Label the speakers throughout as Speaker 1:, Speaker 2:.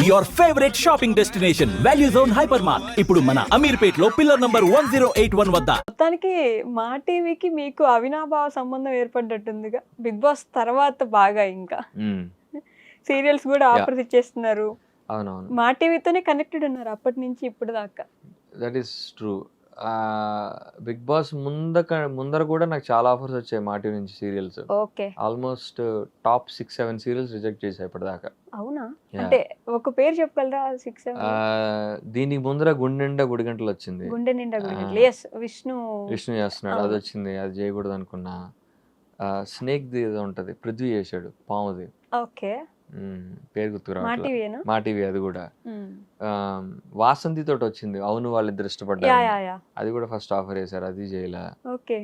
Speaker 1: your favorite shopping destination, Value Zone Hypermart. ఇప్పుడు మన అమీర్పేట్లో pillar number 1081 వద్ద.
Speaker 2: మొత్తానికి మా టీవీకి మీకు అవినాభావ సంబంధం ఏర్పడ్డట్టుందిగా బిగ్ బాస్ తర్వాత బాగా ఇంకా సీరియల్స్ కూడా ఆఫర్స్ ఇచ్చేస్తున్నారు.
Speaker 3: అవునవును,
Speaker 2: మా టీవీతోనే కనెక్టెడ్ ఉన్నారు అప్పటి నుంచి ఇప్పుడు దాకా.
Speaker 3: That is true. Bigg Boss ముందర కూడా నాకు చాలా ఆఫర్స్ వచ్చాయి మా టీవీ నుంచి serials.
Speaker 2: Okay,
Speaker 3: almost top 6-7 serials reject చేశాయి ఇప్పటిదాకా.
Speaker 2: అవునా?
Speaker 3: Yeah.
Speaker 2: అంటే ఒక పేరు చెప్పగలరా? 6
Speaker 3: దీనికి ముందర గుండె నిండా గుడిగంటలు వచ్చింది.
Speaker 2: గుండె నిండా గుడి. ఎస్, విష్ణు
Speaker 3: చేస్తున్నాడు, అది వచ్చింది. అది చేయకూడదు అనుకున్నా. స్నేక్ ది ఏదో ఉంటది, పృథ్వీ చేశాడు, పాముది.
Speaker 2: ఓకే,
Speaker 3: పేరు గుర్తుకు
Speaker 2: మా
Speaker 3: రావట్లేదు.
Speaker 2: టీవీనా?
Speaker 3: మా టీవీ అది కూడా. వాసంతి తోటి వచ్చింది, అవును వాళ్ళిద్దరు ఇష్టపడ్డారు, అది కూడా ఫస్ట్ ఆఫర్ చేశారు, అది చేయలే.
Speaker 2: ఓకే,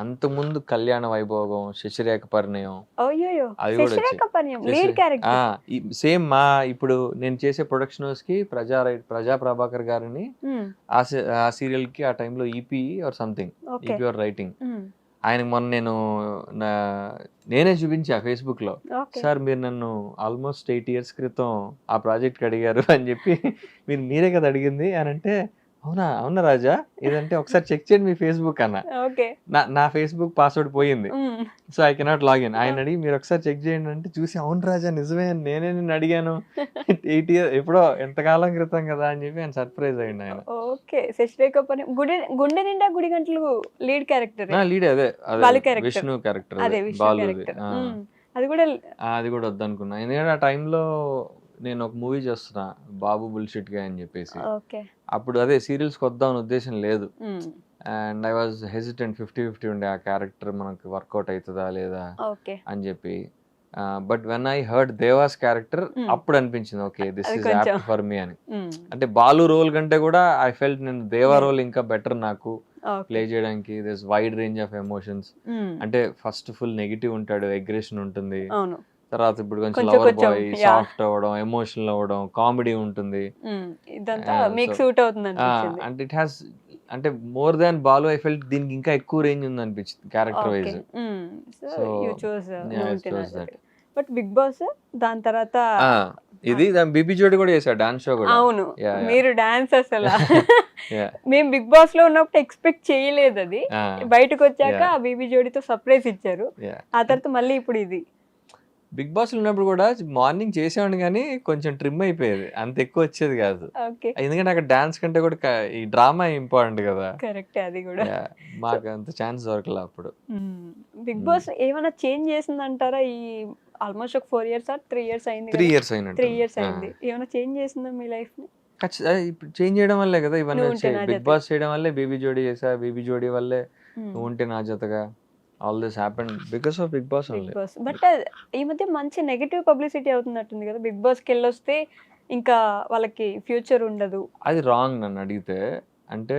Speaker 3: అంత ముందు కళ్యాణ వైభోగం, శశిరేఖ పరిణయం,
Speaker 2: అయ్యో
Speaker 3: అది కూడా వచ్చింది.
Speaker 2: లీడ్ క్యారెక్టర్
Speaker 3: సేమ్ మా ఇప్పుడు నేను చేసే ప్రొడక్షన్ హౌస్ కి ప్రజా ప్రభాకర్ గారిని ఆ సీరియల్ కి ఆ టైంలో EP or something, EP or writing. ఆయనకి మొన్న నేనే చూపించా ఫేస్బుక్ లో, సార్ మీరు నన్ను ఆల్మోస్ట్ 8 years క్రితం ఆ ప్రాజెక్ట్ అడిగారు అని చెప్పి, మీరే కదా అడిగింది అని అంటే, అవునా రాజా ఇదంటే ఒకసారి చెక్ చేయండి మీ ఫేస్బుక్ అన్న. నా ఫేస్బుక్ పాస్వర్డ్ పోయింది, సో ఐ కెనాట్ లాగిన్. ఆయన అడిగి మీరు ఒకసారి చెక్ చేయండి అంటే చూసి, అవును రాజా నిజమే, నేనే నిన్ను అడిగాను 8 years ఎప్పుడో ఎంతకాలం క్రితం కదా అని చెప్పి ఆయన సర్ప్రైజ్ అయ్యింది ఆయన.
Speaker 2: ఓకే, శశిరేఖ గుండె నిండా గుడి గంటలు లీడ్ క్యారెక్టర్.
Speaker 3: లీడ్ అదే విష్ణు క్యారెక్టర్, అది కూడా వద్దనుకున్నా. ఎందుకంటే ఆ టైంలో నేను ఒక మూవీ చేస్తున్నా, బాబు బుల్షిట్ గా అని చెప్పేసి. అప్పుడు అదే సీరియల్స్ వద్దామని ఉద్దేశం లేదు. అండ్ ఐ వాజ్ హెసిటెంట్, 50-50 ఉండే ఆ క్యారెక్టర్ మనకి వర్కౌట్ అవుతుందా లేదా అని చెప్పి. But when I heard devas character, అప్పుడు అనిపించింది okay this is apt for me అని. అంటే బాలు రోల్ కంటే కూడా ఐ ఫెల్ట్ నేను దేవా రోల్ ఇంకా బెటర్ నాకు ప్లే చేయడానికి. This wide range of emotions. అంటే ఫస్ట్ ఫుల్ నెగిటివ్ ఉంటాడు, అగ్రెషన్ ఉంటుంది, తర్వాత ఇప్పుడు కొంచెం లవర్ బాయ్, సాఫ్ట్ అవ్వడం, ఎమోషనల్ అవ్వడం, కామెడీ ఉంటుంది. అంటే ఇట్ హ్యాస్, అంటే more than Balu I felt దీనికి ఇంకా ఎక్కువ రేంజ్ ఉంది అనిపించింది character wise.
Speaker 2: But Bigg Boss దాని తర్వాత
Speaker 3: ఇది బీబీ జోడి కూడా చేశాడు, డాన్స్ షో కూడా.
Speaker 2: అవును, మీరు డాన్స్ అసలు మేము బిగ్ బాస్ లో ఉన్నప్పుడు ఎక్స్పెక్ట్ చేయలేదు. అది బయటకు వచ్చాక బీబీ జోడితో సర్ప్రైజ్ ఇచ్చారు. ఆ తర్వాత మళ్ళీ ఇప్పుడు ఇది
Speaker 3: బిగ్ బాస్ ఉన్నప్పుడు కూడా మార్నింగ్ చేసేవాడిని కానీ కొంచెం ట్రిమ్ అయిపోయేది, అంత ఎక్కువ వచ్చేది కాదు. ఎందుకంటే అక్కడ డాన్స్ కంటే కూడా ఈ డ్రామా ఇంపార్టెంట్ కదా.
Speaker 2: కరెక్ట్, అది కూడా
Speaker 3: మాకు అంత ఛాన్స్ దొరకలే అప్పుడు.
Speaker 2: బిగ్ బాస్ ఏమైనా చేంజ్ చేసిందంటారా? ఈ ఆల్మోస్ట్ ఒక 4 years or 3 years అయింది.
Speaker 3: 3 years అయినట్టు.
Speaker 2: 3 years అయింది. ఏమైనా చేంజ్ చేసిందా మీ లైఫ్ ని?
Speaker 3: ఖచ్చితంగా ఇప్పుడు చేంజ్ చేయడం వల్లే కదా ఇవన్నీ వచ్చాయి. బిగ్ బాస్ చేయడం వల్లే బేబీ జోడీ చేసా, బేబీ జోడీ వల్లే నువ్వు ఉంటే నా జతగా. All this happened because of Bigg Boss only.
Speaker 2: But ఈ మధ్య మంచి నెగటివ్ పబ్లిసిటీ అవుతున్నట్టుంది కదా, బిగ్ బాస్ కి వెళ్ళొస్తే ఇంకా వాళ్ళకి ఫ్యూచర్ ఉండదు.
Speaker 3: అది రాంగ్ నన్ను అడిగితే. అంటే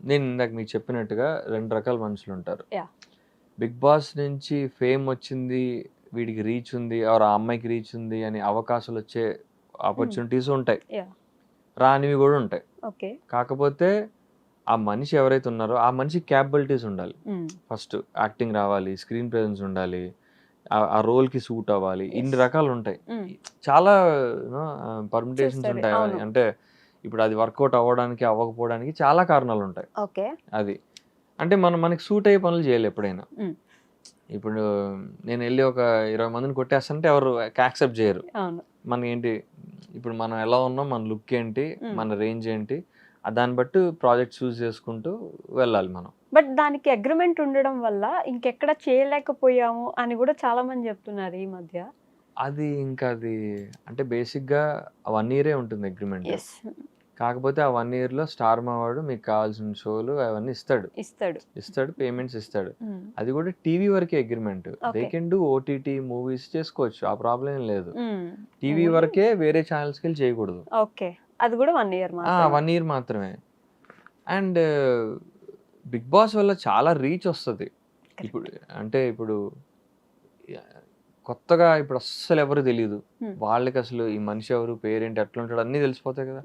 Speaker 3: నేను ఇందాక మీకు చెప్పినట్టుగా 2 రకాల మనుషులు ఉంటారు. బిగ్ బాస్ నుంచి ఫేమ్ వచ్చింది, వీడికి రీచ్ ఉంది, ఆ అమ్మాయికి రీచ్ ఉంది అని అవకాశాలు వచ్చే ఆపర్చునిటీస్ ఉంటాయి, రానివి కూడా ఉంటాయి. కాకపోతే ఆ మనిషి ఎవరైతే ఉన్నారో ఆ మనిషి క్యాపబిలిటీస్ ఉండాలి. ఫస్ట్ యాక్టింగ్ రావాలి, స్క్రీన్ ప్రెజెన్స్ ఉండాలి, ఆ రోల్ కి సూట్ అవ్వాలి, ఇన్ని రకాలు ఉంటాయి, చాలా పర్మిటేషన్స్ ఉంటాయి. అంటే ఇప్పుడు అది వర్కౌట్ అవ్వడానికి అవ్వకపోవడానికి చాలా కారణాలు ఉంటాయి. అది అంటే మనకి సూట్ అయ్యే పనులు చేయాలి ఎప్పుడైనా. ఇప్పుడు నేను వెళ్ళి ఒక 20 మందిని కొట్టేస్తుంటే ఎవరు యాక్సెప్ట్ చేయరు. మనకేంటి, ఇప్పుడు మనం ఎలా ఉన్నాం, మన లుక్ ఏంటి, మన రేంజ్ ఏంటి, దాన్ని బట్టి ప్రాజెక్ట్ చూస్ చేసుకుంటూ వెళ్ళాలి మనం.
Speaker 2: బట్ దానికి అగ్రిమెంట్ ఉండడం వల్ల ఇంకెక్కడ చేయలేకపోయాము అని కూడా చాలా మంది చెప్తున్నారు ఈ మధ్య.
Speaker 3: అది అంటే బేసిక్గా 1 year ఉంటుంది అగ్రిమెంట్. కాకపోతే ఆ 1 year లో స్టార్ మావాడు మీకు కావాల్సిన షోలు అవన్నీ ఇస్తాడు, పేమెంట్స్ ఇస్తాడు. అది కూడా టీవీ వరకే agreement. They can do OTT movies చేసుకోవచ్చు, ఆ ప్రాబ్లం ఏం లేదు. టీవీ వరకే, వేరే ఛానల్స్కి వెళ్ళి చేయకూడదు.
Speaker 2: అది కూడా 1 year
Speaker 3: 1 year మాత్రమే. అండ్ బిగ్ బాస్ వల్ల చాలా రీచ్ వస్తుంది. ఇప్పుడు కొత్తగా ఇప్పుడు అస్సలు ఎవరు తెలియదు వాళ్ళకి, అసలు ఈ మనిషి ఎవరు, పేరేంటి, ఎట్లా ఉంటాడు అన్నీ తెలిసిపోతాయి కదా.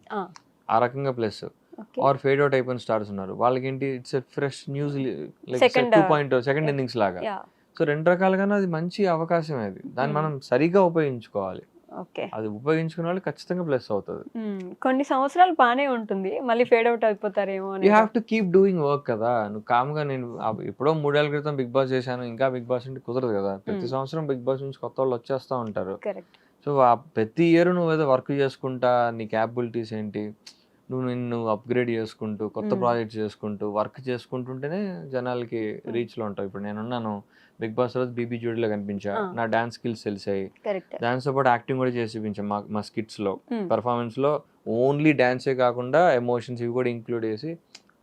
Speaker 3: ఆ రకంగా ప్లస్ ఆర్ ఫేడ్ అవుట్ అయిపోయిన స్టార్స్ ఉన్నారు, వాళ్ళకి ఏంటి it's fresh news, like 2.0 second innings లాగా. సో 2 రకాలుగానే అది మంచి అవకాశం. అది దాన్ని మనం సరిగా ఉపయోగించుకోవాలి.
Speaker 2: ఓకే.
Speaker 3: అది ఉపయోగించుకునే వాళ్ళు ఖచ్చితంగా ప్లస్ అవుతుంది.
Speaker 2: కొన్ని సంవత్సరాలు బానే ఉంటుంది. మళ్ళీ ఫేడ్ అవుట్ అయిపోతారేమో
Speaker 3: యూ
Speaker 2: అని.
Speaker 3: Have to keep doing work కదా. నువ్వు కామ్గా నేను ఎప్పుడో 3 ఏళ్ల క్రితం బిగ్ బాస్ చేశాను ఇంకా బిగ్ బాస్ అంటే కుదరదు కదా. ప్రతి సంవత్సరం బిగ్ బాస్ నుంచి కొత్త వాళ్ళు వచ్చేస్తూ ఉంటారు.
Speaker 2: కరెక్ట్.
Speaker 3: సో ప్రతి ఇయర్ నువ్వు ఏదో వర్క్ చేసుకుంటా నీ క్యాపబిలిటీస్ ఏంటి నిన్ను అప్గ్రేడ్ చేసుకుంటూ కొత్త ప్రాజెక్ట్స్ చేసుకుంటూ వర్క్ చేసుకుంటుంటేనే జనాలకి రీచ్లో ఉంటావు. ఇప్పుడు నేనున్నాను బిగ్ బాస్ రోజు బీబీ జోడీలో కనిపించా, నా డాన్స్ స్కిల్స్ తెలిసాయి, దాంతో పాటు యాక్టింగ్ కూడా చేసి చూపించాం మా స్కిట్స్లో పర్ఫార్మెన్స్లో. ఓన్లీ డాన్సే కాకుండా ఎమోషన్స్ ఇవి కూడా ఇంక్లూడ్ చేసి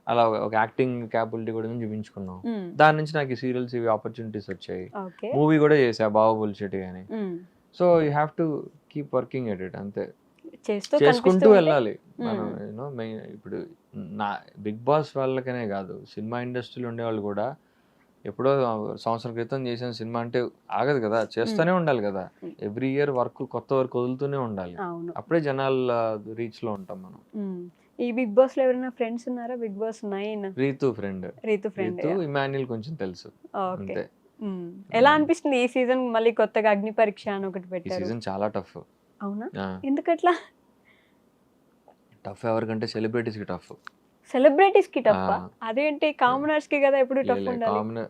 Speaker 3: అలా ఒక యాక్టింగ్ క్యాపబిలిటీ కూడా చూపించుకున్నాం. దాని నుంచి నాకు ఈ సీరియల్స్ ఇవి ఆపర్చునిటీస్ వచ్చాయి. మూవీ కూడా చేసా బాహుబలి చెట్టు కానీ. So you have to keep working at it, అంతే చేసుకుంటూ వెళ్ళాలి. మనం ఇప్పుడు నా బిగ్ బాస్ వాళ్ళకనే కాదు సినిమా ఇండస్ట్రీలో ఉండేవాళ్ళు కూడా ఎప్పుడో సంవత్సరం క్రితం చేసిన సినిమా అంటే ఆగదు కదా, చేస్తూనే ఉండాలి కదా. ఎవ్రీ ఇయర్ కొత్త వర్క్ వదులుతూనే ఉండాలి. అప్పుడే జనాల రీచ్ లో ఉంటాం మనం.
Speaker 2: ఈ బిగ్ బాస్ లో ఎవరైనా ఫ్రెండ్స్ ఉన్నారా? Bigg Boss 9
Speaker 3: Rithu friend, Emmanuel కొంచెం తెలుసు అంతే.
Speaker 2: ఎలా అనిపిస్తుంది ఈ సీజన్? మళ్ళీ కొత్తగా అగ్ని పరీక్ష అని ఒకటి పెట్టారు.
Speaker 3: ఈ సీజన్ చాలా టఫ్.
Speaker 2: అవునా, ఎందుకట్లా?
Speaker 3: టఫ్ ఎవరికంటే సెలబ్రిటీస్ కి టఫ్.
Speaker 2: సెలబ్రిటీస్ కి టఫ్? అదేంటి కామనర్స్ కి కదా ఎప్పుడు టఫ్ ఉండాలి.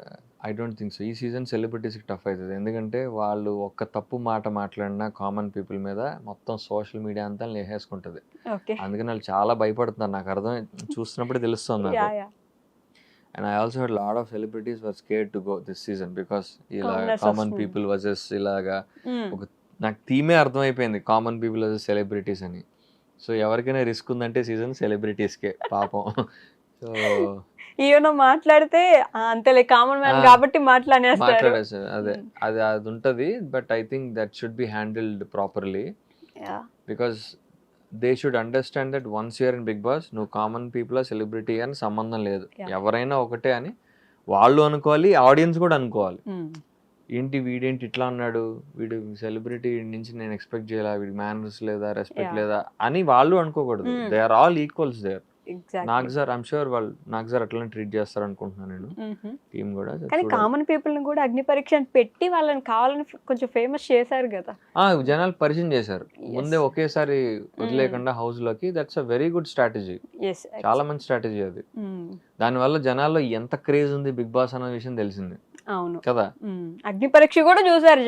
Speaker 3: I don't think so. ఈ సీజన్ సెలబ్రిటీస్ కి టఫ్ అవుతుంది. ఎందుకంటే వాళ్ళు ఒక్క తప్పు మాట మాట్లాడినా కామన్ పీపుల్ మీద మొత్తం సోషల్ మీడియా అంతా లేహేసుకుంటది. అందుకని వాళ్ళు చాలా భయపడుతున్నారు. నాకు అర్థం చూస్తున్నప్పుడే తెలుస్తుంది నాకు. And I also heard a lot of celebrities were scared to go this season because common people versus ilaga నాకు థీమే అర్థమైపోయింది, కామన్ పీపుల్ వర్సెస్ సెలబ్రిటీస్ అని. సో ఎవరికైనా రిస్క్ ఉందంటే సీజన్ సెలబ్రిటీస్కే పాపం. సో
Speaker 2: ఏమైనా మాట్లాడితే అంతేలే కామన్ మ్యాన్ కాబట్టి మాట్లాడేస్తారు.
Speaker 3: అదే అది ఉంటుంది. But I think that should be handled properly because they should understand that once you're in Bigg Boss నువ్వు కామన్ పీపుల్ సెలబ్రిటీ అని సంబంధం లేదు, ఎవరైనా ఒకటే అని వాళ్ళు అనుకోవాలి, ఆడియన్స్ కూడా అనుకోవాలి. ఏంటి వీడేంటి ఇట్లా అన్నాడు, వీడు సెలబ్రిటీ నుంచి నేను ఎక్స్పెక్ట్ చేయాలా, వీడి మేనర్స్ లేదా రెస్పెక్ట్ లేదా అని వాళ్ళు అనుకోకూడదు. They are all equals there. నాకు సార్ ఐమ్ షూర్ వాళ్ళు నాకు సార్ అట్లనే ట్రీట్ చేస్తారు అనుకుంటున్నాను నేను. టీం కూడా
Speaker 2: కానీ కామన్ పీపుల్ ని కూడా అగ్ని పరీక్ష పెట్టి వాళ్ళని కావాలని కొంచెం ఫేమస్ చేశారు కదా.
Speaker 3: జనాలు పరిచయం చేశారు ముందే ఒకేసారి వదిలేకుండా హౌస్ లోకి. That's a very good strategy, చాలా మంచి స్ట్రాటజీ అది. దానివల్ల జనాల్లో ఎంత క్రేజ్ ఉంది బిగ్ బాస్ అన్న విషయం తెలిసింది.
Speaker 2: అవును
Speaker 3: కదా.
Speaker 2: అగ్ని పరీక్ష కూడా చూసారు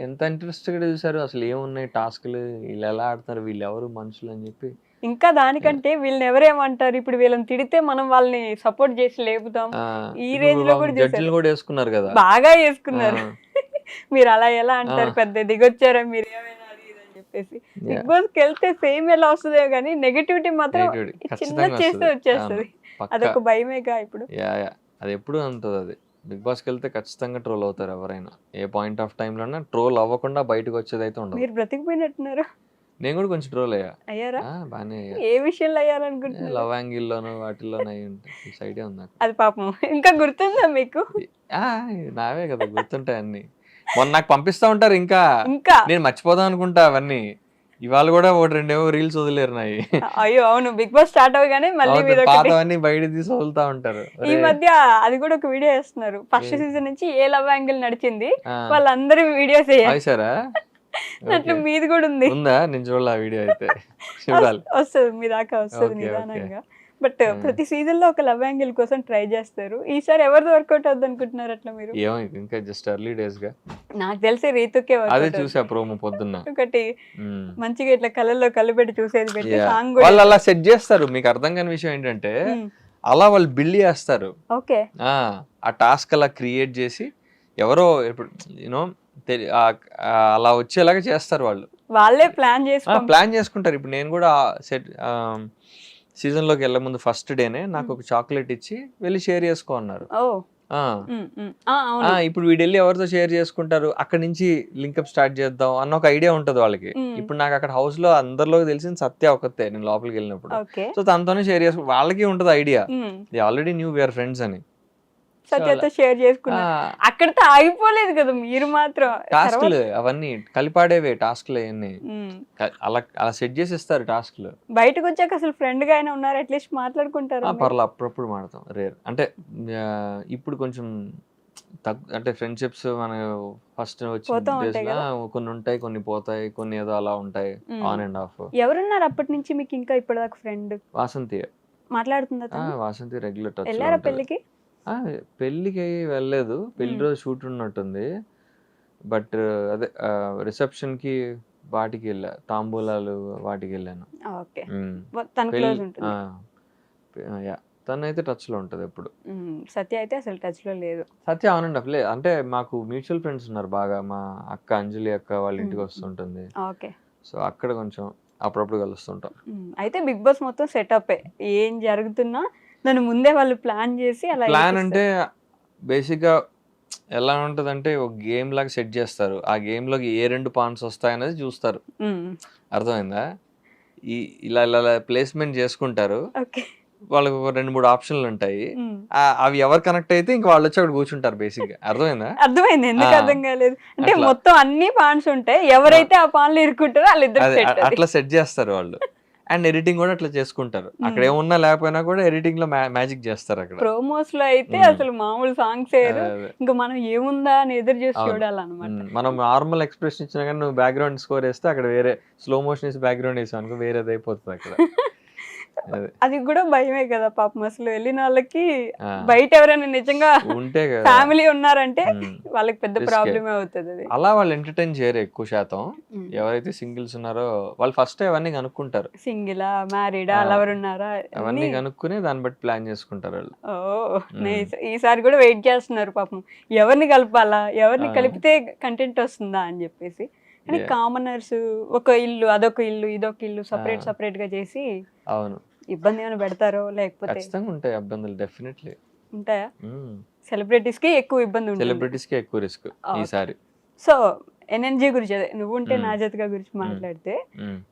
Speaker 3: ఎంత ఇంట్రెస్ట్ గా చూసారు. అసలు ఏమున్నాయి టాస్క్లు, వీళ్ళు ఎలా ఆడతారు, వీళ్ళు ఎవరు మనుషులు అని చెప్పి.
Speaker 2: ఇంకా దానికంటే వీళ్ళని ఎవరేమంటారు, ఇప్పుడు వీళ్ళని తిడితే మనం వాళ్ళని సపోర్ట్ చేసి లేపుతాం ఈ రేంజ్ లో కూడా
Speaker 3: జడ్జిలు కూడా వేసుకున్నారు కదా,
Speaker 2: బాగా వేసుకున్నారు. మీరు అలా ఎలా అంటారు, పెద్ద దిగొచ్చారా మీరు ఏమైనా అది ఇది అని చెప్పేసి. బిగ్ బాస్ కి వెళ్తే ఫేమ్ ఎలా వస్తుందో కానీ నెగటివిటీ మాత్రం చిన్న చేస్తే వచ్చేస్తుంది. అదొక భయమేగా ఇప్పుడు.
Speaker 3: అది ఎప్పుడు అంతది. అది బిగ్ బాస్కి వెళ్తే ఖచ్చితంగా ట్రోల్ అవుతారు ఎవరైనా. ఏ పాయింట్ ఆఫ్ టైంలోనే ట్రోల్ అవ్వకుండా బయటకు వచ్చేది అయితే ఉండదు.
Speaker 2: మీరు బ్రతికిపోయినట్టున్నారు.
Speaker 3: నేను కూడా కొంచెం ట్రోల్
Speaker 2: అయ్యారా?
Speaker 3: బాగానే
Speaker 2: ఏ విషయంలో అయ్యారనుకుంటున్నారు?
Speaker 3: లవ్ యాంగిల్ లోనో వాటిల్లోనో అయ్యి ఉంటాయి. ఐడియా ఉంది నాకు.
Speaker 2: అది పాపం ఇంకా గుర్తుందా మీకు?
Speaker 3: నావే కదా గుర్తుంటాయి అన్ని. మొన్న నాకు పంపిస్తా ఉంటారు ఇంకా నేను మర్చిపోదాం అనుకుంటా అవన్నీ. ఇవాళ కూడా ఒకటి రెండేమో రీల్స్ వదిలేరు నాయి.
Speaker 2: అయ్యో అవును, బిగ్ బాస్ స్టార్ట్ అవగానే మళ్ళీ
Speaker 3: పాతవన్నీ బయట తీసి వదులుతా ఉంటారు.
Speaker 2: ఈ మధ్య అది కూడా ఒక వీడియో వేస్తున్నారు. ఫస్ట్ సీజన్ నుంచి ఏ లవ్ యాంగిల్ నడిచింది వాళ్ళందరూ వీడియోస్ వేసారా? అట్లా మీది కూడా ఉందా?
Speaker 3: నేను చూడాలి ఆ వీడియో. అయితే చూడాలి,
Speaker 2: వస్తుంది మీ దాకా వస్తుంది నిదానంగా. బట్ ప్రతి సీజన్ లో ఒక లవ్ యాంగిల్ కోసం ట్రై చేస్తారు. ఈసారి ఎవరిది వర్కౌట్ అవుద్ది అనుకుంటున్నారు అట్లా మీరు?
Speaker 3: ఏమో ఇంకా జస్ట్ ఎర్లీ డేస్ గా
Speaker 2: నాకు తెలిసి రీతుకే
Speaker 3: అదే చూసా ప్రోమో పొద్దున్న.
Speaker 2: ఒకటి మంచిగా ఇట్లా కళ్ళల్లో కళ్ళు పెట్టి చూసేది పెట్టి సాంగ్
Speaker 3: వాళ్ళు అలా సెట్ చేస్తారు. మీకు అర్థం కాని విషయం ఏంటంటే అలా వాళ్ళు బిల్డ్ చేస్తారు.
Speaker 2: ఓకే,
Speaker 3: ఆ టాస్క్ అలా క్రియేట్ చేసి ఎవరో ఇప్పుడు యూనో అలా వచ్చేలాగా చేస్తారు వాళ్ళు.
Speaker 2: వాళ్ళే ప్లాన్
Speaker 3: చేసుకుంటారు. ఇప్పుడు నేను కూడా సెట్ సీజన్ లోకి వెళ్ళే ముందు ఫస్ట్ డేనే నాకు ఒక చాక్లెట్ ఇచ్చి వెళ్ళి షేర్ చేసుకో అన్నారు. ఇప్పుడు వీడు వెళ్ళి ఎవరితో షేర్ చేసుకుంటారు, అక్కడి నుంచి లింకప్ స్టార్ట్ చేద్దాం అన్న ఒక ఐడియా ఉంటది వాళ్ళకి. ఇప్పుడు నాకు అక్కడ హౌస్ లో అందరిలోకి తెలిసిన సత్య ఒకతే నేను లోపలికి వెళ్ళినప్పుడు. సో తనతోనే షేర్ చేసుకో, వాళ్ళకి ఉంటది idea. They already knew we're friends అని.
Speaker 2: సత్యతో షేర్ చేసుకున్నా. అక్కడితో ఆగిపోలేదు కదా మీరు మాత్రం.
Speaker 3: టాస్క్లు అవన్నీ కలిపాడేవే టాస్క్లు అవన్నీ అలా సెట్ చేసి ఇస్తారు టాస్క్లు.
Speaker 2: బయటకు వచ్చాక అసలు ఫ్రెండ్ గా అయినా ఉన్నారు, అట్లీస్ట్ మాట్లాడుకుంటారు.
Speaker 3: పర్లా అప్పుడప్పుడు మాడతాం, రేర్. అంటే ఇప్పుడు కొంచెం అంటే ఫ్రెండ్షిప్స్ మన ఫస్ట్ వచ్చిన
Speaker 2: పోతా
Speaker 3: days
Speaker 2: ఉంటాయి
Speaker 3: లో
Speaker 2: కదా.
Speaker 3: కొన్ని ఉంటాయి, కొన్ని పోతాయి, కొన్ని ఏదో అలా ఉంటాయి,
Speaker 2: మ్మ్.
Speaker 3: On and of.
Speaker 2: ఎవరున్నారు అప్పటి నుంచి మీకు ఇంకా ఇప్పటిదాకా ఫ్రెండ్?
Speaker 3: వాసంతి,
Speaker 2: మాట్లాడుతుందా తను?
Speaker 3: వాసంతి రెగ్యులర్ టచ్ లో
Speaker 2: వెళ్ళారా
Speaker 3: ఉంటుంది.
Speaker 2: పెళ్ళికి?
Speaker 3: పెళ్ళికి వెళ్ళలేదు, పెళ్లి
Speaker 2: మ్మ్.
Speaker 3: రోజు షూట్ ఉన్నట్టుంది. బట్ అదే రిసెప్షన్ కి వాటికి వెళ్ళా, తాంబూలాలు వాటికి వెళ్ళాను.
Speaker 2: ఓకే,
Speaker 3: మ్మ్.
Speaker 2: తను
Speaker 3: పెళ్ళి
Speaker 2: క్లోజ్ ఉంటుంది.
Speaker 3: యా, తనైతే టచ్ లో ఉంటది ఎప్పుడు.
Speaker 2: సత్య అయితే అసలు టచ్ లో లేదు.
Speaker 3: సత్య ఆన్ అండ్ ఆఫ్ లే, అంటే మాకు మ్యూచువల్ ఫ్రెండ్స్ ఉన్నారు బాగా. మా అక్క అంజలి అక్క వాళ్ళ ఇంటికి వస్తుంటుంది,
Speaker 2: ఓకే.
Speaker 3: సో అక్కడ కొంచెం అప్పుడప్పుడు కలుస్తుంటాం.
Speaker 2: అయితే బిగ్ బాస్ మొత్తం సెటప్ ఏం జరుగుతున్నా దాన్ని ముందే వాళ్ళు ప్లాన్ చేసి అలా
Speaker 3: ప్లాన్
Speaker 2: వేపిస్తారు.
Speaker 3: అంటే బేసిక్ గా ఎలా ఉంటదంటే ఒక గేమ్ లాగా సెట్ చేస్తారు. ఆ గేమ్ లోకి ఏ 2 పాయింట్స్ వస్తాయనేది చూస్తారు.
Speaker 2: మ్మ్.
Speaker 3: అర్థమైందా? ఈ ఇలా ఇలా ప్లేస్మెంట్ చేసుకుంటారు.
Speaker 2: ఓకే.
Speaker 3: వాళ్ళకి ఒక 2-3 ఆప్షన్లు ఉంటాయి.
Speaker 2: మ్మ్.
Speaker 3: అవి ఎవరు కనెక్ట్ అయితే ఇంక వాళ్ళు వచ్చి అక్కడ కూర్చుంటారు బేసిక్ గా. అర్థమైందా?
Speaker 2: అర్థమైంది, ఎందుకు
Speaker 3: ఆ,
Speaker 2: అర్థం కాలేదు అంటే
Speaker 3: అట్లా.
Speaker 2: మొత్తం అన్ని పాయింట్స్ ఉంటాయి, ఎవరైతే ఆ పాన్లు ఇరుక్కుంటారో వాళ్ళిద్దరు
Speaker 3: అదే
Speaker 2: సెట్.
Speaker 3: అట్లా సెట్ చేస్తారు వాళ్ళు. అండ్ ఎడిటింగ్ కూడా అట్లా చేసుకుంటారు. అక్కడ ఏమున్నా లేకపోయినా కూడా ఎడిటింగ్ లో మ్యాజిక్ చేస్తారు అక్కడ.
Speaker 2: ప్రోమోస్ లో అయితే
Speaker 3: మ్మ్.
Speaker 2: అసలు మామూలు సాంగ్స్ వేయరు,
Speaker 3: అదే, అదే.
Speaker 2: ఇంకా మనం ఏముందా అని ఎదురు చూసి
Speaker 3: అవును.
Speaker 2: చూడాలన్నమాట.
Speaker 3: మనం నార్మల్ ఎక్స్ప్రెషన్ ఇచ్చినా కానీ నువ్వు బ్యాక్గ్రౌండ్ స్కోర్ వేస్తే అక్కడ వేరే స్లో మోషన్ వేసి బ్యాక్గ్రౌండ్ వేసావు అనుకో, వేరేది అయిపోతుంది అక్కడ. అదే.
Speaker 2: అది కూడా భయమే కదా పాపం, అసలు వెళ్ళిన వాళ్ళకి
Speaker 3: ఆ,
Speaker 2: బయట ఎవరైనా నిజంగా
Speaker 3: ఉంటే కదా.
Speaker 2: ఫ్యామిలీ ఉన్నారంటే
Speaker 3: మ్మ్.
Speaker 2: వాళ్ళకి పెద్ద
Speaker 3: Risk ఏ.
Speaker 2: ప్రాబ్లమే అవుతుంది అది.
Speaker 3: అలా వాళ్ళు ఎంటర్టైన్ చేయరు ఎక్కువ శాతం.
Speaker 2: మ్మ్.
Speaker 3: ఎవరైతే సింగిల్స్ ఉన్నారో వాళ్ళు ఫస్ట్ అవన్నీ కనుక్కుంటారు.
Speaker 2: సింగిలా, మ్యారీడా,
Speaker 3: ఆ,
Speaker 2: లవర్ ఉన్నారా
Speaker 3: అవన్నీ
Speaker 2: అన్ని.
Speaker 3: కనుక్కుని దాన్ని బట్టి ప్లాన్ చేసుకుంటారు వాళ్ళు.
Speaker 2: ఓ
Speaker 3: మ్మ్.
Speaker 2: నైస్. ఈసారి కూడా వెయిట్ చేస్తున్నారు పాపం, ఎవరిని కలపాలా, ఎవరిని
Speaker 3: ఆ.
Speaker 2: కలిపితే కంటెంట్ వస్తుందా అని చెప్పేసి. కానీ
Speaker 3: Yeah.
Speaker 2: కామనర్స్ ఒక ఇల్లు, అదొక ఇల్లు, ఇదొక ఇల్లు, సపరేట్ సపరేట్ గా చేసి
Speaker 3: అవును,
Speaker 2: ఇబ్బంది ఏమైనా పెడతారో లేకపోతే
Speaker 3: ఖచ్చితంగా ఉంటాయి ఇబ్బందులు, డెఫినెట్లీ.
Speaker 2: ఉంటాయా? సెలబ్రిటీస్ కి ఎక్కువ ఇబ్బంది ఉంటుంది.
Speaker 3: సెలబ్రిటీస్ కి ఎక్కువ రిస్క్
Speaker 2: Okay.
Speaker 3: ఈసారి.
Speaker 2: సో ఎన్ఎన్జీ గురించి, అదే నువ్వు ఉంటే
Speaker 3: మ్మ్.
Speaker 2: నా జతగా గురించి మాట్లాడితే
Speaker 3: మ్మ్.